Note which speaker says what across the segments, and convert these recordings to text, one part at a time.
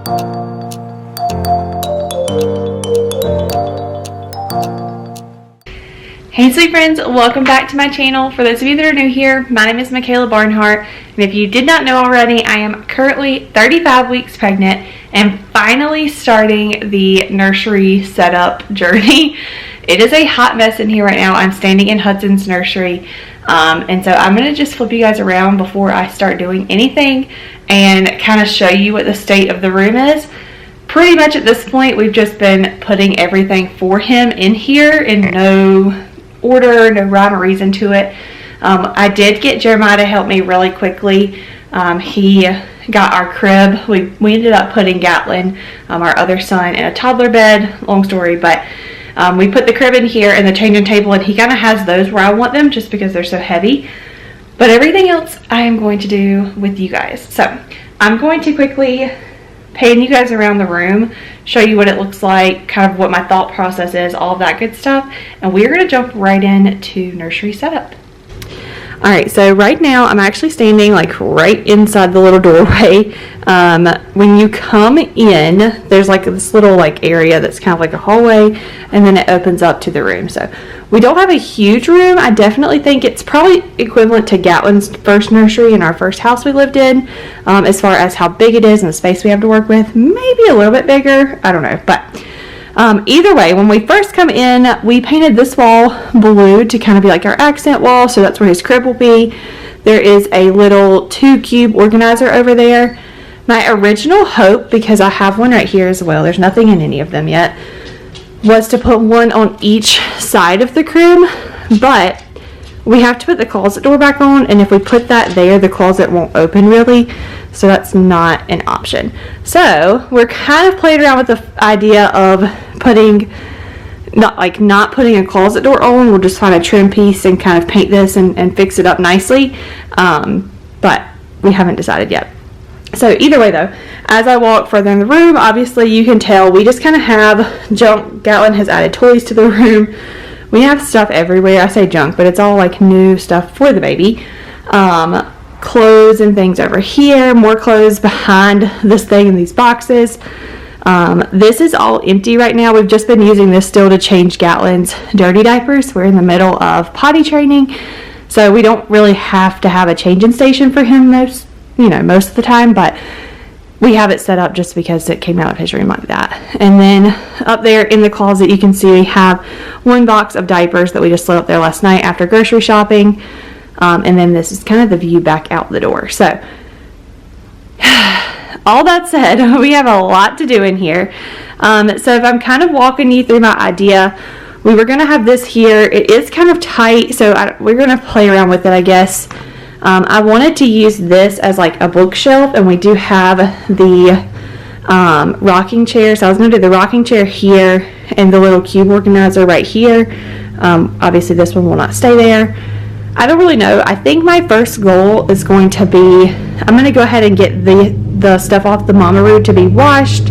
Speaker 1: Hey sweet friends, welcome back to my channel. For those of you that are new here, my name is Michaela Barnhart, and if you did not know already, I am currently 35 weeks pregnant and finally starting the nursery setup journey. It is a hot mess in here right now. I'm standing in Hudson's nursery, and so I'm going to just flip you guys around before I start doing anything and kind of show you what the state of the room is. Pretty much at this point, we've just been putting everything for him in here in no order, no rhyme or reason to it. I did get Jeremiah to help me really quickly. He got our crib. We ended up putting Gatlin, our other son, in a toddler bed. Long story, but we put the crib in here and the changing table, and he kind of has those where I want them just because they're so heavy. But everything else I am going to do with you guys. So I'm going to quickly pan you guys around the room, show you what it looks like, kind of what my thought process is, all of that good stuff, and we're going to jump right into nursery setup. Alright, so right now I'm actually standing like right inside the little doorway. When you come in, there's like this little like area that's kind of like a hallway, and then it opens up to the room. So we don't have a huge room. I definitely think it's probably equivalent to Gatlin's first nursery in our first house we lived in, as far as how big it is and the space we have to work with. Maybe a little bit bigger, I don't know, but either way, when we first come in, we painted this wall blue to kind of be like our accent wall, so that's where his crib will be. There is a little 2-cube organizer over there. My original hope, because I have one right here as well, there's nothing in any of them yet, was to put one on each side of the crib, but we have to put the closet door back on, and if we put that there, the closet won't open really, so that's not an option. So we're kind of playing around with the idea of putting, not putting a closet door on. We'll just find a trim piece and kind of paint this and fix it up nicely, but we haven't decided yet. So either way though, as I walk further in the room, obviously you can tell we just kind of have junk. Gatlin has added toys to the room. We have stuff everywhere. I say junk, but it's all like new stuff for the baby. Clothes and things over here, more clothes behind this thing in these boxes. This is all empty right now. We've just been using this still to change Gatlin's dirty diapers. We're in the middle of potty training, so we don't really have to have a changing station for him most of the time, but we have it set up just because it came out of his room like that. And then up there in the closet, you can see we have one box of diapers that we just slid up there last night after grocery shopping. And then this is kind of the view back out the door. So all that said, we have a lot to do in here. So if I'm kind of walking you through my idea, we were going to have this here. It is kind of tight, so we're going to play around with it, I guess. I wanted to use this as like a bookshelf, and we do have the rocking chair. So I was going to do the rocking chair here and the little cube organizer right here. Obviously this one will not stay there. I don't really know. I think my first goal is going to be, I'm going to go ahead and get the stuff off the Mamaroo to be washed.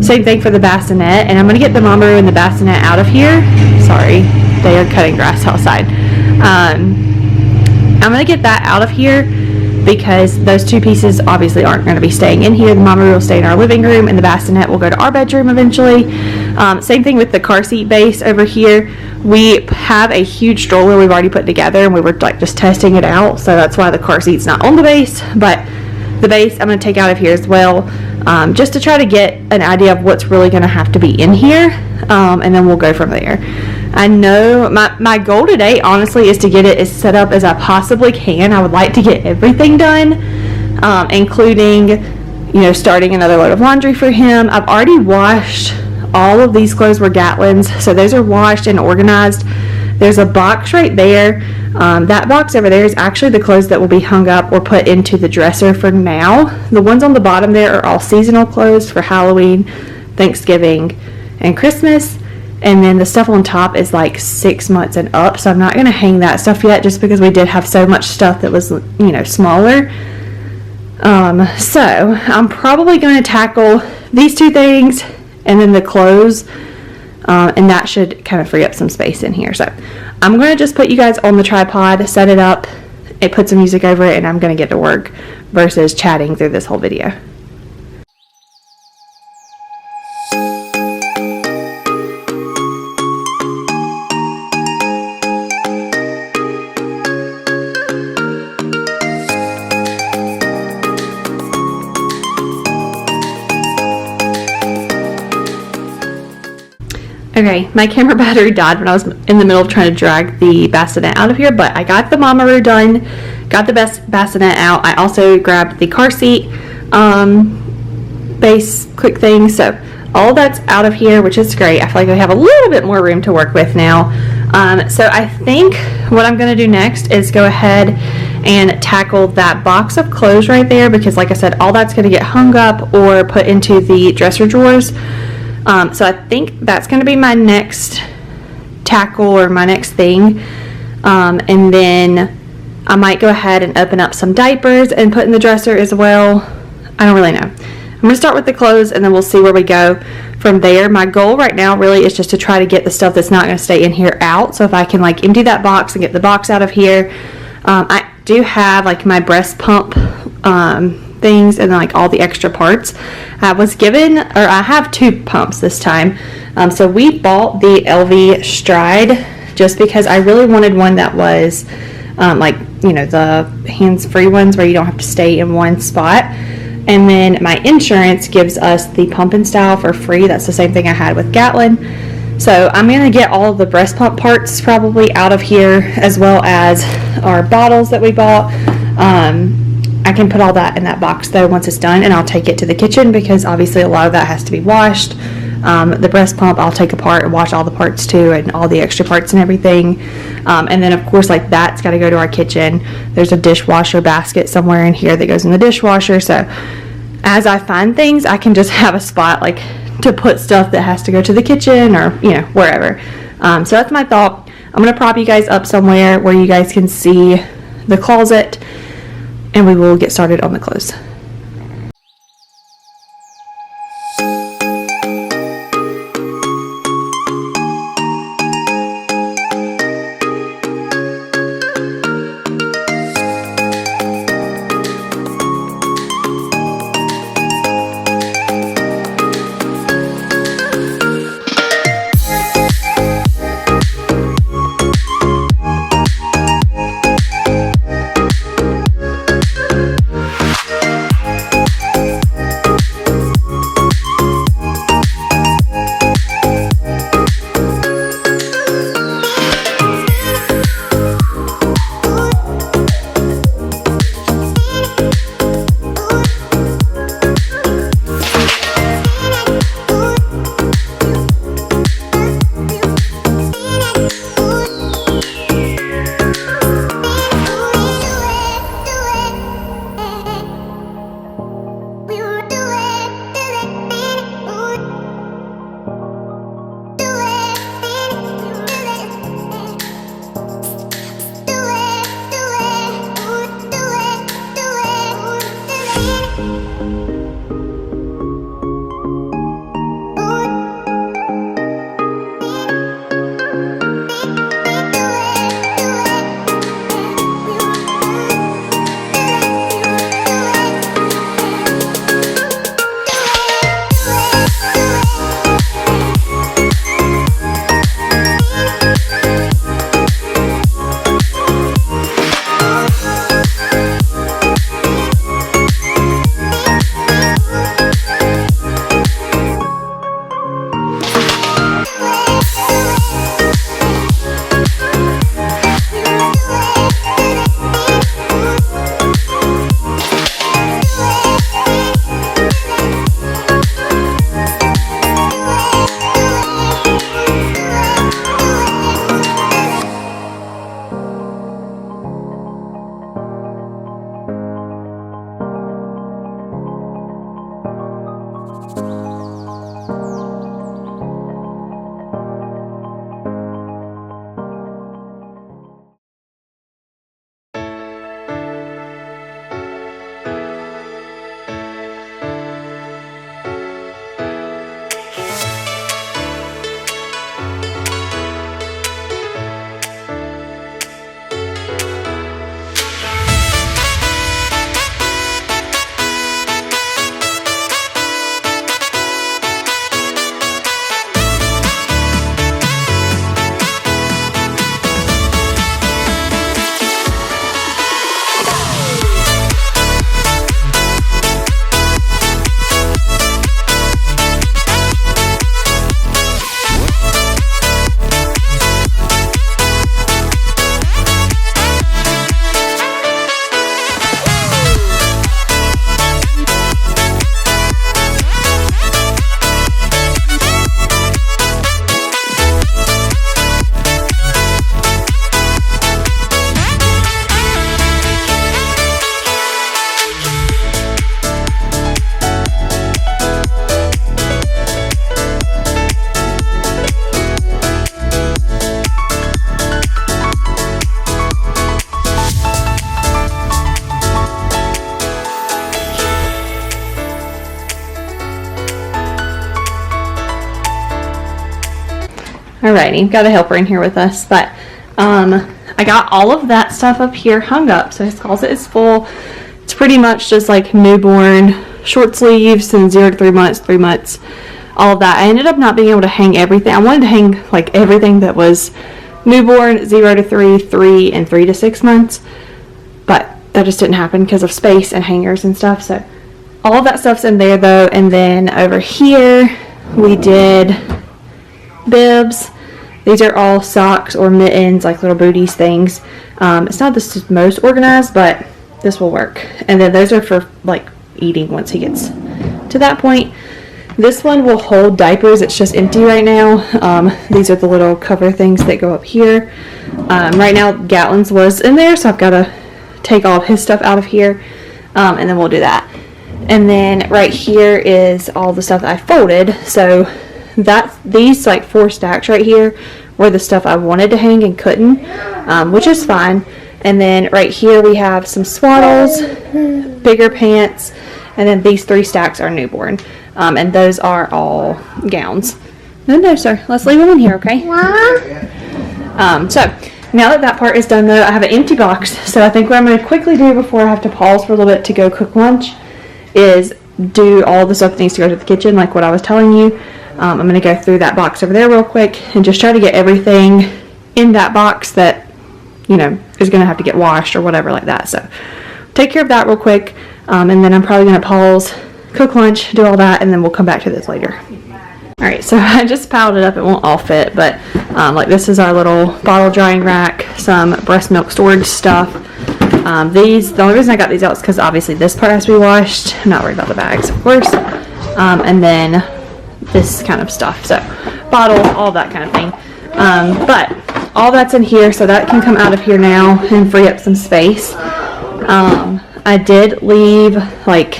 Speaker 1: Same thing for the bassinet, and I'm going to get the Mamaroo and the bassinet out of here. Sorry, they are cutting grass outside. I'm going to get that out of here because those two pieces obviously aren't going to be staying in here. The Mamaroo will stay in our living room, and the bassinet will go to our bedroom eventually. Same thing with the car seat base over here. We have a huge stroller we've already put together, and we were like just testing it out, so that's why the car seat's not on the base. But the base I'm going to take out of here as well, just to try to get an idea of what's really going to have to be in here, and then we'll go from there. I know my goal today honestly is to get it as set up as I possibly can. I would like to get everything done, including starting another load of laundry for him. I've already washed all of these clothes. Were Gatlin's, so those are washed and organized. There's a box right there. That box over there is actually the clothes that will be hung up or put into the dresser for now. The ones on the bottom there are all seasonal clothes for Halloween, Thanksgiving, and Christmas. And then the stuff on top is like 6 months and up, so I'm not going to hang that stuff yet just because we did have so much stuff that was smaller. So I'm probably going to tackle these two things and then the clothes, and that should kind of free up some space in here. So I'm going to just put you guys on the tripod, set it up, and put some music over it, and I'm going to get to work versus chatting through this whole video. Okay, my camera battery died when I was in the middle of trying to drag the bassinet out of here, but I got the Mamaroo done, got the bassinet out. I also grabbed the car seat base quick thing, so all that's out of here, which is great. I feel like I have a little bit more room to work with now. So I think what I'm going to do next is go ahead and tackle that box of clothes right there, because like I said, all that's going to get hung up or put into the dresser drawers. So I think that's going to be my next tackle or my next thing. And then I might go ahead and open up some diapers and put in the dresser as well. I don't really know. I'm going to start with the clothes and then we'll see where we go from there. My goal right now really is just to try to get the stuff that's not going to stay in here out. So if I can like empty that box and get the box out of here. I do have like my breast pump things and like all the extra parts. I was given, or I have 2 pumps this time. So we bought the LV Stride just because I really wanted one that was like, you know, the hands-free ones where you don't have to stay in one spot. And then my insurance gives us the pump and style for free. That's the same thing I had with Gatlin. So I'm going to get all of the breast pump parts probably out of here, as well as our bottles that we bought. I can put all that in that box though once it's done, and I'll take it to the kitchen because obviously a lot of that has to be washed. The breast pump I'll take apart and wash all the parts too, and all the extra parts and everything. And then of course like that's got to go to our kitchen. There's a dishwasher basket somewhere in here that goes in the dishwasher, so as I find things I can just have a spot like to put stuff that has to go to the kitchen or, you know, wherever. So that's my thought. I'm going to prop you guys up somewhere where you guys can see the closet, and we will get started on the clothes. Alrighty, got a helper in here with us, but I got all of that stuff up here hung up, so his closet is full. It's pretty much just like newborn, short sleeves, and 0 to 3 months, 3 months, all of that. I ended up not being able to hang everything. I wanted to hang like everything that was newborn, 0 to 3, 3, and 3 to 6 months, but that just didn't happen because of space and hangers and stuff. So all of that stuff's in there though. And then over here we did bibs. These are all socks or mittens, like little booties things. It's not the most organized, but this will work. And then those are for like eating once he gets to that point. This one will hold diapers. It's just empty right now. These are the little cover things that go up here. Right now Gatlin's was in there, so I've got to take all of his stuff out of here, and then we'll do that. And then right here is all the stuff that I folded. So these like 4 stacks right here were the stuff I wanted to hang and couldn't, which is fine. And then right here we have some swaddles, bigger pants, and then these 3 stacks are newborn, and those are all gowns. No sir, let's leave them in here, okay? So now that that part is done though, I have an empty box. So I think what I'm going to quickly do before I have to pause for a little bit to go cook lunch is do all the stuff that needs to go to the kitchen, like what I was telling you. I'm going to go through that box over there real quick and just try to get everything in that box that, you know, is going to have to get washed or whatever like that. So take care of that real quick, and then I'm probably going to pause, cook lunch, do all that, and then we'll come back to this later. Alright, so I just piled it up. It won't all fit, but like this is our little bottle drying rack, some breast milk storage stuff. The only reason I got these out is because obviously this part has to be washed. I'm not worried about the bags, of course. And then this kind of stuff, so bottle, all that kind of thing. But all that's in here, so that can come out of here now and free up some space. I did leave like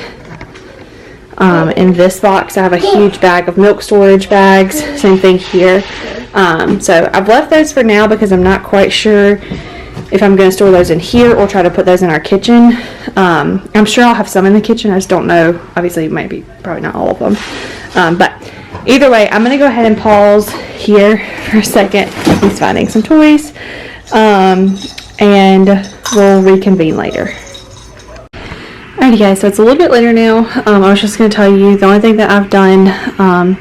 Speaker 1: in this box I have a huge bag of milk storage bags, same thing here. So I've left those for now because I'm not quite sure if I'm going to store those in here or try to put those in our kitchen. I'm sure I'll have some in the kitchen, I just don't know. Obviously probably not all of them, but either way I'm going to go ahead and pause here for a second. He's finding some toys, and we'll reconvene later. Alrighty guys, so it's a little bit later now. I was just going to tell you the only thing that I've done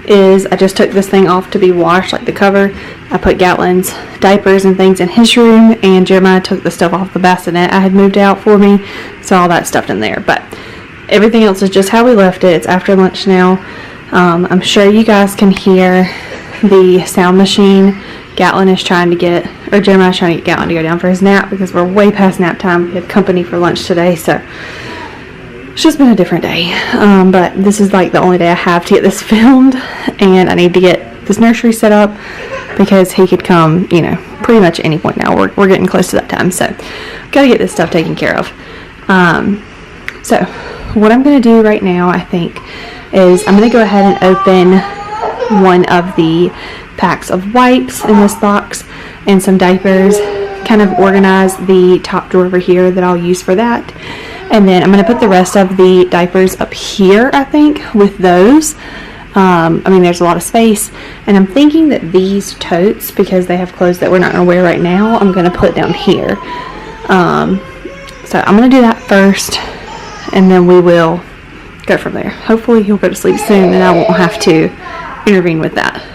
Speaker 1: is I just took this thing off to be washed, like the cover. I put Gatlin's diapers and things in his room, and Jeremiah took the stuff off the bassinet I had moved out for me, so all that stuffed in there. But everything else is just how we left it. It's after lunch now. I'm sure you guys can hear the sound machine. Gatlin is trying to get, or Jeremiah's trying to get Gatlin to go down for his nap because we're way past nap time. We had company for lunch today, so it's just been a different day. But this is like the only day I have to get this filmed, and I need to get this nursery set up because he could come, you know, pretty much at any point now. We're getting close to that time, so gotta get this stuff taken care of. So what I'm gonna do right now, I think, is I'm gonna go ahead and open one of the packs of wipes in this box and some diapers, kind of organize the top drawer over here that I'll use for that, and then I'm going to put the rest of the diapers up here, I think, with those. I mean, there's a lot of space, and I'm thinking that these totes, because they have clothes that we're not going to wear right now, I'm going to put down here. So I'm going to do that first, and then we will go from there. Hopefully he'll go to sleep soon and I won't have to intervene with that.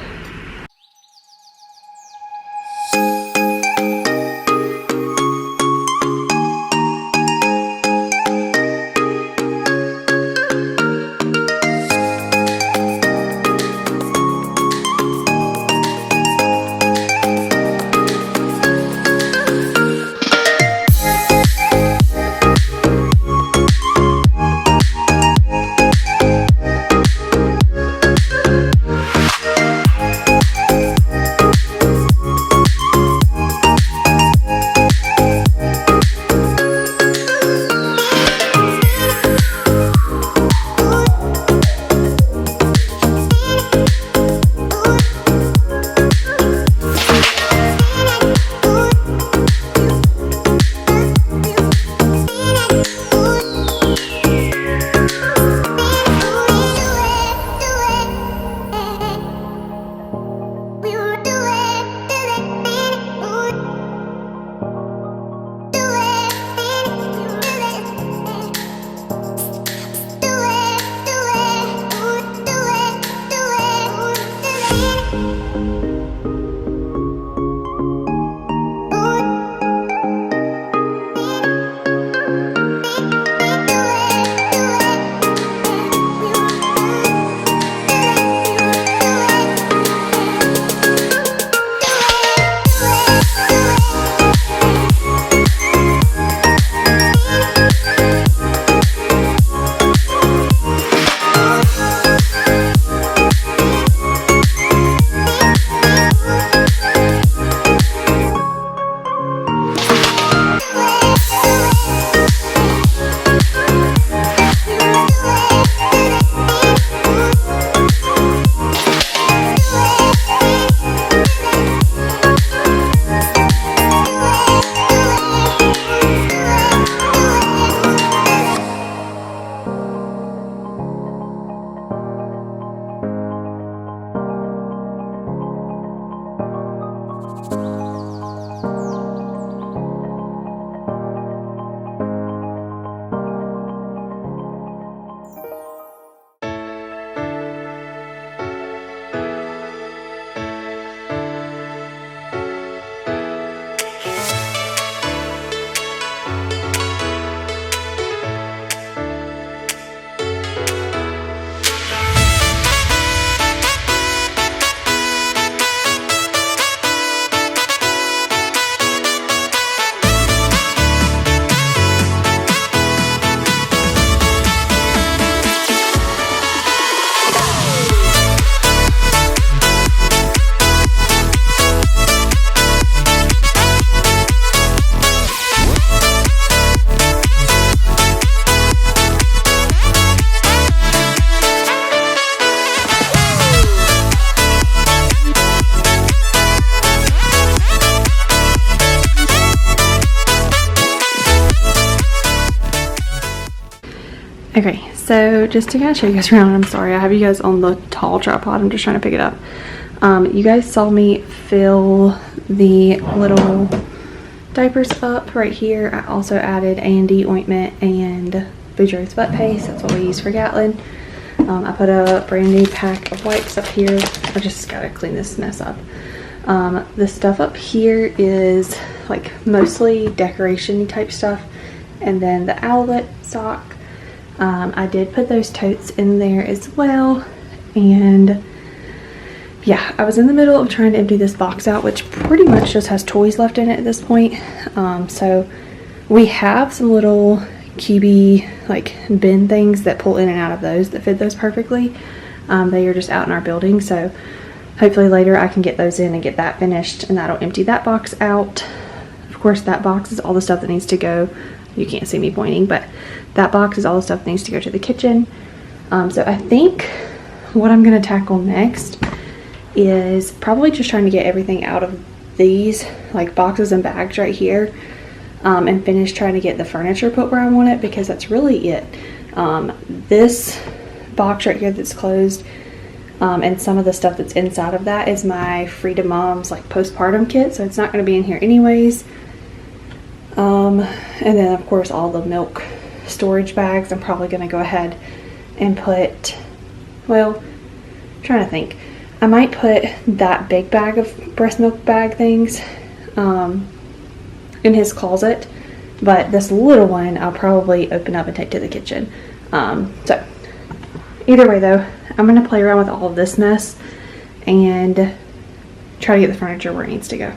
Speaker 1: So just to kind of show you guys around, I'm sorry, I have you guys on the tall tripod. I'm just trying to pick it up. You guys saw me fill the little diapers up right here. I also added A&D ointment and Boudreaux's butt paste. That's what we use for Gatlin. I put a brand new pack of wipes up here. I just gotta clean this mess up. The stuff up here is like mostly decoration type stuff, and then the owlet sock. I did put those totes in there as well, and yeah, I was in the middle of trying to empty this box out, which pretty much just has toys left in it at this point. So we have some little cubey like bin things that pull in and out of those that fit those perfectly. They are just out in our building, so hopefully later I can get those in and get that finished, and that'll empty that box out. Of course, that box is all the stuff that needs to go. You can't see me pointing, but that box is all the stuff that needs to go to the kitchen. So I think what I'm going to tackle next is probably just trying to get everything out of these like boxes and bags right here, and finish trying to get the furniture put where I want it, because that's really it. This box right here that's closed, and some of the stuff that's inside of that is my Freedom Moms like postpartum kit, so it's not going to be in here anyways. And then of course all the milk storage bags I'm probably going to go ahead and put, well, I'm trying to think, I might put that big bag of breast milk bag things in his closet, but this little one I'll probably open up and take to the kitchen. So either way though, I'm going to play around with all of this mess and try to get the furniture where it needs to go.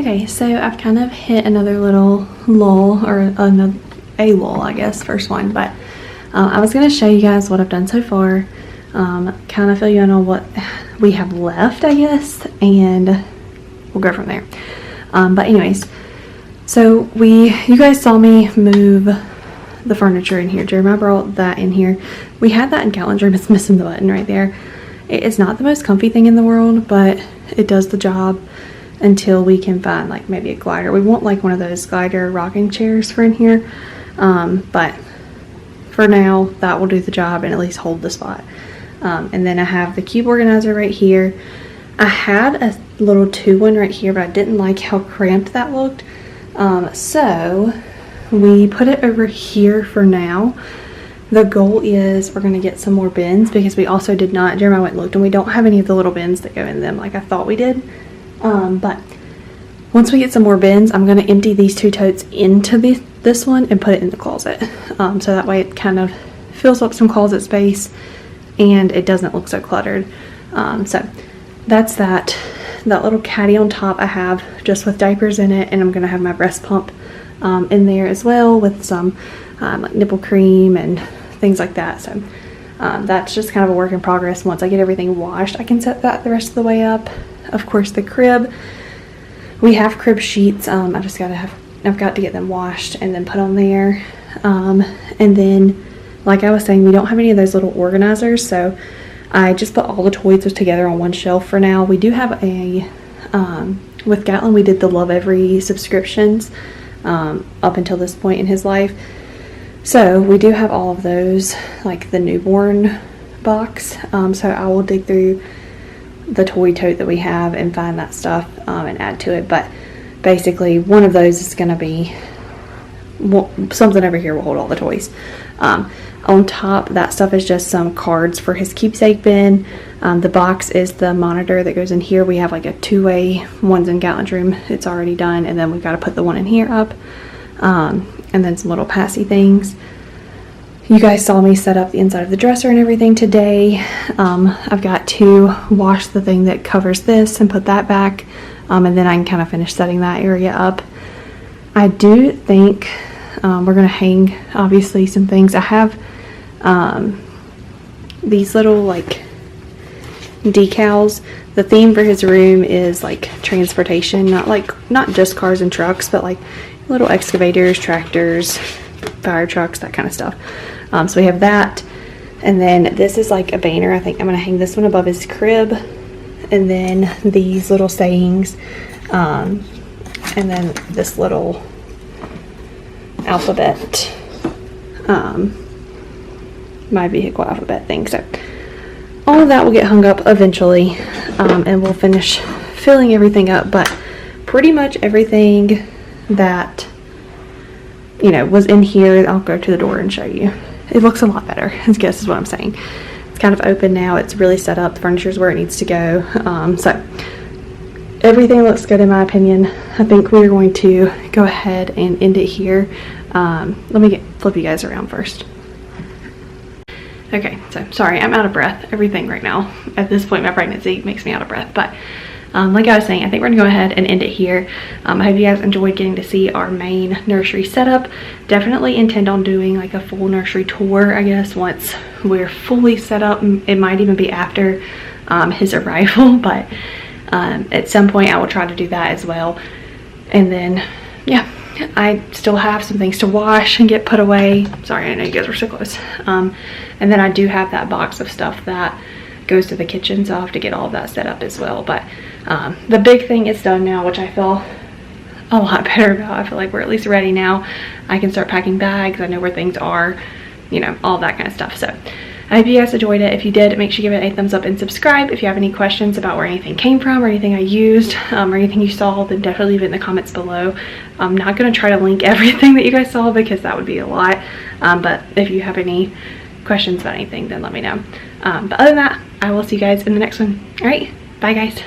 Speaker 1: Okay, so I've kind of hit another little lull, or a lull, I guess, first one, but I was going to show you guys what I've done so far, kind of fill you in on what we have left, I guess, and we'll go from there. But anyways, so you guys saw me move the furniture in here. Jeremiah brought that in here. We had that in Callan's room. It's missing the button right there. It's not the most comfy thing in the world, but it does the job until we can find like maybe a glider. We want like one of those glider rocking chairs for in here, but for now that will do the job and at least hold the spot. And then I have the cube organizer right here. I had a little 2-1 right here, but I didn't like how cramped that looked, so we put it over here for now. The goal is we're going to get some more bins, because we also did not, Jeremiah went and looked, and we don't have any of the little bins that go in them like I thought we did. But once we get some more bins, I'm going to empty these 2 totes into this one and put it in the closet. So that way it kind of fills up some closet space and it doesn't look so cluttered. So that's that little caddy on top I have just with diapers in it, and I'm going to have my breast pump in there as well with some like nipple cream and things like that. So that's just kind of a work in progress. Once I get everything washed, I can set that the rest of the way up. Of course, the crib, we have crib sheets. I've got to get them washed and then put on there. And then, like I was saying, we don't have any of those little organizers, so I just put all the toys together on one shelf for now. We do have a with Gatlin, we did the Love Every subscriptions up until this point in his life. So we do have all of those, like the newborn box. So I will dig through the toy tote that we have and find that stuff and add to it. But basically one of those is going to be something over here will hold all the toys. On top, that stuff is just some cards for his keepsake bin. The box is the monitor that goes in here. We have like a 2-way, one's in Gatlin's room, it's already done, and then we've got to put the one in here up. And then some little passy things. You guys saw me set up the inside of the dresser and everything today. I've got to wash the thing that covers this and put that back, and then I can kind of finish setting that area up. I do think we're going to hang, obviously, some things. I have these little like decals. The theme for his room is like transportation, not just cars and trucks, but like little excavators, tractors, fire trucks, that kind of stuff. So we have that, and then this is like a banner. I think I'm going to hang this one above his crib, and then these little sayings, and then this little alphabet, my vehicle alphabet thing. So all of that will get hung up eventually, and we'll finish filling everything up. But pretty much everything that was in here, I'll go to the door and show you. It looks a lot better, I guess is what I'm saying. It's kind of open now. It's really set up. The furniture's where it needs to go. So everything looks good in my opinion. I think we're going to go ahead and end it here. Let me flip you guys around first. Okay, so sorry, I'm out of breath. Everything right now at this point in my pregnancy makes me out of breath, but like I was saying, I think we're gonna go ahead and end it here. I hope you guys enjoyed getting to see our main nursery setup. Definitely intend on doing like a full nursery tour, I guess, once we're fully set up. It might even be after his arrival, but at some point I will try to do that as well. And then, yeah, I still have some things to wash and get put away. Sorry, I know you guys were so close. And then I do have that box of stuff that goes to the kitchen, so I'll have to get all of that set up as well. But the big thing is done now, which I feel a lot better about. I feel like we're at least ready now. I can start packing bags. I know where things are, all that kind of stuff. So I hope you guys enjoyed it. If you did, make sure you give it a thumbs up and subscribe. If you have any questions about where anything came from or anything I used, or anything you saw, then definitely leave it in the comments below. I'm not going to try to link everything that you guys saw because that would be a lot. But if you have any questions about anything, then let me know. But other than that, I will see you guys in the next one. All right, bye guys.